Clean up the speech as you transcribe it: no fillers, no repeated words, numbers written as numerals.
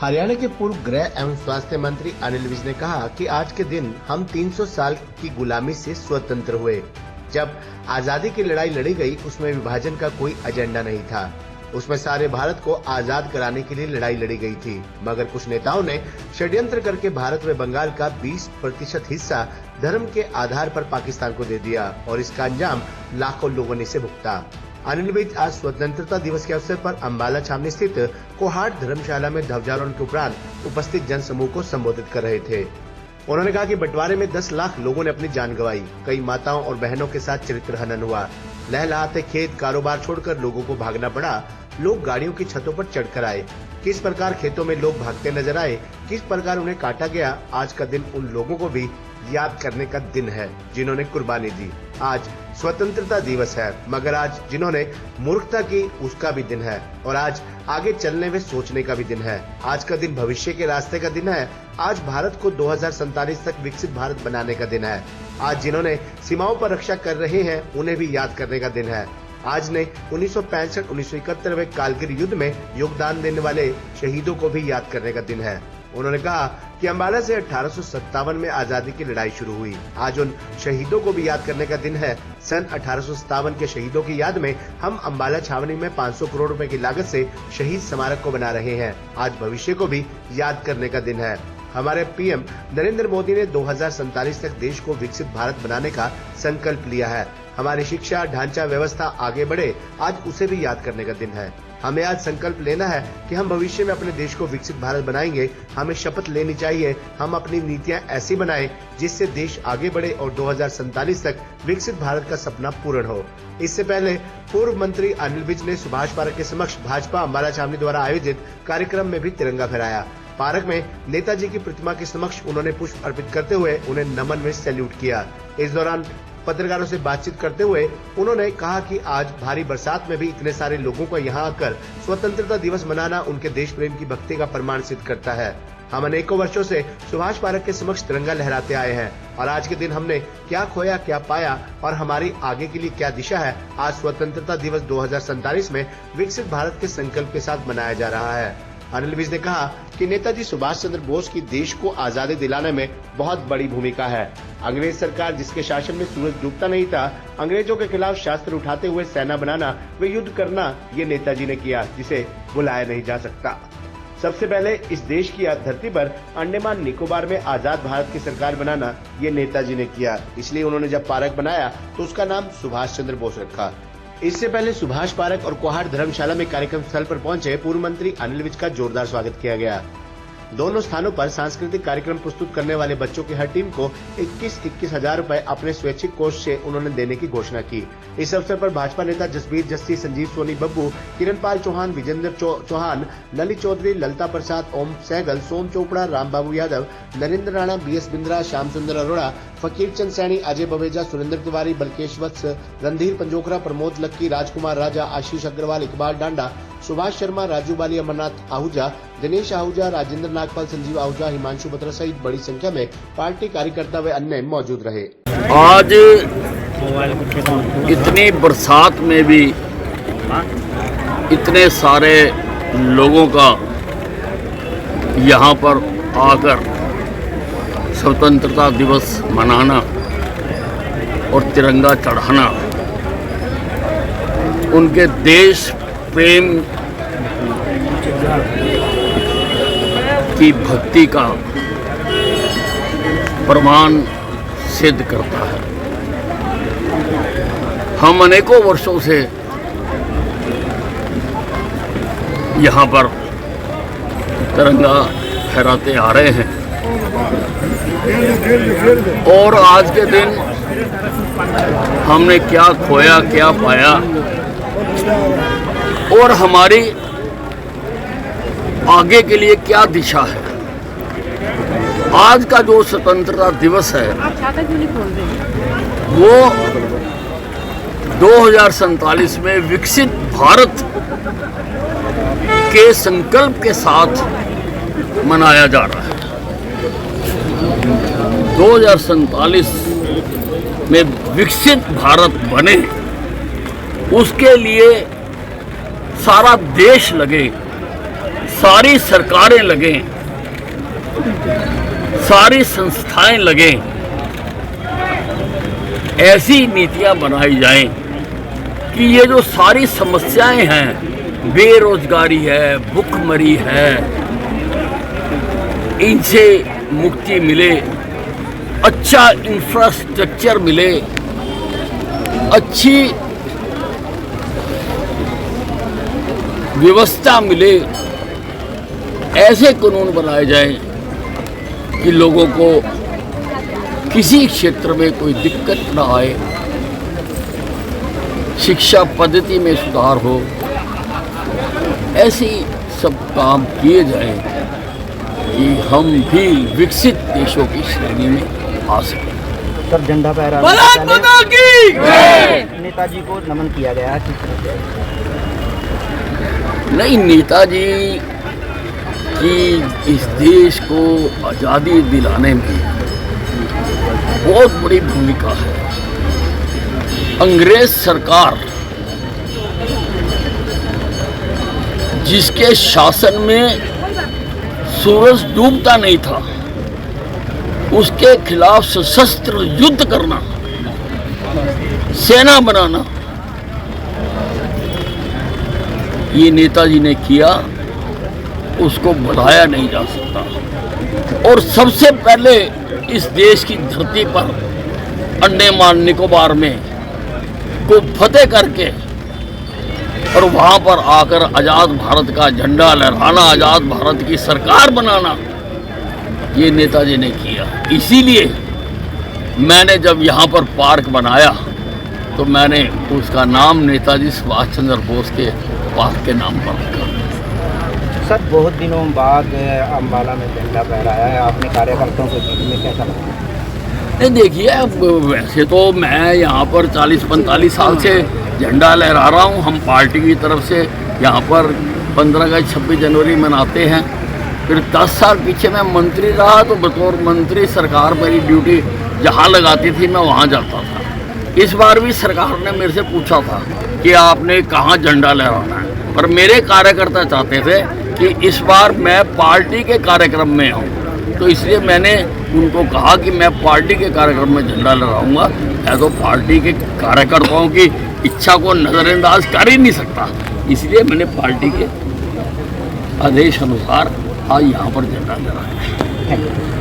हरियाणा के पूर्व गृह एवं स्वास्थ्य मंत्री अनिल विज ने कहा कि आज के दिन हम 300 साल की गुलामी से स्वतंत्र हुए। जब आजादी की लड़ाई लड़ी गई, उसमें विभाजन का कोई एजेंडा नहीं था। उसमें सारे भारत को आजाद कराने के लिए लड़ाई लड़ी गई थी, मगर कुछ नेताओं ने षड्यंत्र करके भारत व बंगाल का 20% हिस्सा धर्म के आधार पर पाकिस्तान को दे दिया और इसका अंजाम लाखों लोगों ने इसे भुगता। अनिल विज आज स्वतंत्रता दिवस के अवसर पर अम्बाला छावनी स्थित कोहाट धर्मशाला में ध्वजारोहण के उपरांत उपस्थित जन समूह को संबोधित कर रहे थे। उन्होंने कहा कि बंटवारे में 10 लाख लोगों ने अपनी जान गंवाई, कई माताओं और बहनों के साथ चरित्र हनन हुआ। लहलहाते खेत कारोबार छोड़कर लोगों को भागना पड़ा। लोग गाड़ियों की छतों पर चढ़कर आए। किस प्रकार खेतों में लोग भागते नजर आए, किस प्रकार उन्हें काटा गया। आज का दिन उन लोगों को भी याद करने का दिन है जिन्होंने कुर्बानी दी। आज स्वतंत्रता दिवस है, मगर आज जिन्होंने मूर्खता की उसका भी दिन है और आज आगे चलने व सोचने का भी दिन है। आज का दिन भविष्य के रास्ते का दिन है। आज भारत को 2047 तक विकसित भारत बनाने का दिन है। आज जिन्होंने सीमाओं पर रक्षा कर रहे हैं उन्हें भी याद करने का दिन है। आज ने 1965-1971 में कारगिल युद्ध में योगदान देने वाले शहीदों को भी याद करने का दिन है। उन्होंने कहा कि अम्बाला से 1857 में आजादी की लड़ाई शुरू हुई। आज उन शहीदों को भी याद करने का दिन है। सन 1857 के शहीदों की याद में हम अम्बाला छावनी में 500 करोड़ रुपए की लागत से शहीद स्मारक को बना रहे हैं। आज भविष्य को भी याद करने का दिन है। हमारे पीएम नरेंद्र मोदी ने 2047 तक देश को विकसित भारत बनाने का संकल्प लिया है। हमारी शिक्षा ढांचा व्यवस्था आगे बढ़े, आज उसे भी याद करने का दिन है। हमें आज संकल्प लेना है कि हम भविष्य में अपने देश को विकसित भारत बनाएंगे। हमें शपथ लेनी चाहिए हम अपनी नीतियां ऐसी बनाएं जिससे देश आगे बढ़े और 2047 तक विकसित भारत का सपना पूर्ण हो। इससे पहले पूर्व मंत्री अनिल विज ने सुभाष पार्क के समक्ष भाजपा अम्बाला छावनी द्वारा आयोजित कार्यक्रम में भी तिरंगा फहराया। पार्क में नेताजी की प्रतिमा के समक्ष उन्होंने पुष्प अर्पित करते हुए उन्हें नमन में सैल्यूट किया। इस दौरान पत्रकारों से बातचीत करते हुए उन्होंने कहा कि आज भारी बरसात में भी इतने सारे लोगों को यहाँ आकर स्वतंत्रता दिवस मनाना उनके देश प्रेम की भक्ति का प्रमाण सिद्ध करता है। हम अनेकों वर्षों से सुभाष पार्क के समक्ष तिरंगा लहराते आए हैं और आज के दिन हमने क्या खोया क्या पाया और हमारी आगे के लिए क्या दिशा है। आज स्वतंत्रता दिवस 2047 में विकसित भारत के संकल्प के साथ मनाया जा रहा है। अनिल विज ने कहा कि नेताजी सुभाष चंद्र बोस की देश को आजादी दिलाने में बहुत बड़ी भूमिका है। अंग्रेज सरकार जिसके शासन में सूरज डूबता नहीं था, अंग्रेजों के खिलाफ शस्त्र उठाते हुए सेना बनाना व युद्ध करना ये नेताजी ने किया, जिसे भुलाया नहीं जा सकता। सबसे पहले इस देश की धरती पर अंडमान निकोबार में आजाद भारत की सरकार बनाना ये नेताजी ने किया। इसलिए उन्होंने जब पार्क बनाया तो उसका नाम सुभाष चंद्र बोस रखा। इससे पहले सुभाष पार्क और कोहाट धर्मशाला में कार्यक्रम स्थल पर पहुंचे पूर्व मंत्री अनिल विज का जोरदार स्वागत किया गया। दोनों स्थानों पर सांस्कृतिक कार्यक्रम प्रस्तुत करने वाले बच्चों की हर टीम को 21-21 हजार रुपए अपने स्वैच्छिक कोष से उन्होंने देने की घोषणा की। इस अवसर पर भाजपा नेता जसबीर जस्सी, संजीव सोनी बब्बू, किरणपाल चौहान, विजेंद्र चौहान, ललित चौधरी, ललिता प्रसाद, ओम सहगल, सोम चोपड़ा, रामबाबू यादव, नरेंद्र राणा, BS बिंद्रा, श्याम सुंदर अरोड़ा, फकीर चंद सैनी, अजय बवेजा, सुरेंद्र तिवारी, बलकेश वत्स, रणधीर पंजोखरा, प्रमोद लक्की, राजकुमार राजा, आशीष अग्रवाल, इकबाल डांडा, सुभाष शर्मा, राजू बाली, अमरनाथ आहूजा, दिनेश आहूजा, राजेंद्र नागपाल, संजीव आहूजा, हिमांशु बत्रा सहित बड़ी संख्या में पार्टी कार्यकर्ता व अन्य मौजूद रहे। आज इतनी बरसात में भी इतने सारे लोगों का यहाँ पर आकर स्वतंत्रता दिवस मनाना और तिरंगा चढ़ाना उनके देश प्रेम की भक्ति का प्रमाण सिद्ध करता है। हम अनेकों वर्षों से यहाँ पर तिरंगा फहराते आ रहे हैं और आज के दिन हमने क्या खोया क्या पाया और हमारी आगे के लिए क्या दिशा है। आज का जो स्वतंत्रता दिवस है वो 2047 में विकसित भारत के संकल्प के साथ मनाया जा रहा है। 2047 में विकसित भारत बने उसके लिए सारा देश लगे, सारी सरकारें लगें, सारी संस्थाएं लगें, ऐसी नीतियां बनाई जाएं कि ये जो सारी समस्याएं हैं, बेरोजगारी है, भुखमरी है, इनसे मुक्ति मिले, अच्छा इंफ्रास्ट्रक्चर मिले, अच्छी व्यवस्था मिले, ऐसे कानून बनाए जाएं कि लोगों को किसी क्षेत्र में कोई दिक्कत ना आए, शिक्षा पद्धति में सुधार हो, ऐसी सब काम किए जाएं कि हम भी विकसित देशों की श्रेणी में आ सकें। सर, झंडा फहराने भारत से माता की पहले नेताजी को नमन किया गया है। नहीं, नेताजी की इस देश को आज़ादी दिलाने में बहुत बड़ी भूमिका है। अंग्रेज सरकार जिसके शासन में सूरज डूबता नहीं था, उसके खिलाफ सशस्त्र युद्ध करना, सेना बनाना, ये नेताजी ने किया, उसको भुलाया नहीं जा सकता। और सबसे पहले इस देश की धरती पर अंडमान निकोबार में को फतेह करके और वहाँ पर आकर आज़ाद भारत का झंडा लहराना, आज़ाद भारत की सरकार बनाना, ये नेताजी ने किया। इसीलिए मैंने जब यहाँ पर पार्क बनाया तो मैंने उसका नाम नेताजी सुभाष चंद्र बोस के पार्क के नाम पर रखा। सर, बहुत दिनों बाद अम्बाला में झंडा फहराया है, आपने कार्यकर्ताओं के बीच में कैसा लगा? नहीं, देखिए, वैसे तो मैं यहाँ पर 40-45 साल से झंडा लहरा रहा हूँ। हम पार्टी की तरफ से यहाँ पर 15 अगस्त 26 जनवरी मनाते हैं। फिर 10 साल पीछे मैं मंत्री रहा, तो बतौर मंत्री सरकार मेरी ड्यूटी जहाँ लगाती थी मैं वहाँ जाता था। इस बार भी सरकार ने मेरे से पूछा था कि आपने कहाँ झंडा लहराना है, पर मेरे कार्यकर्ता चाहते थे कि इस बार मैं पार्टी के कार्यक्रम में हूँ, तो इसलिए मैंने उनको कहा कि मैं पार्टी के कार्यक्रम में झंडा लहराऊंगा। मैं तो पार्टी के कार्यकर्ताओं की इच्छा को नज़रअंदाज कर ही नहीं सकता, इसलिए मैंने पार्टी के आदेश अनुसार आज यहाँ पर झंडा लहराया है।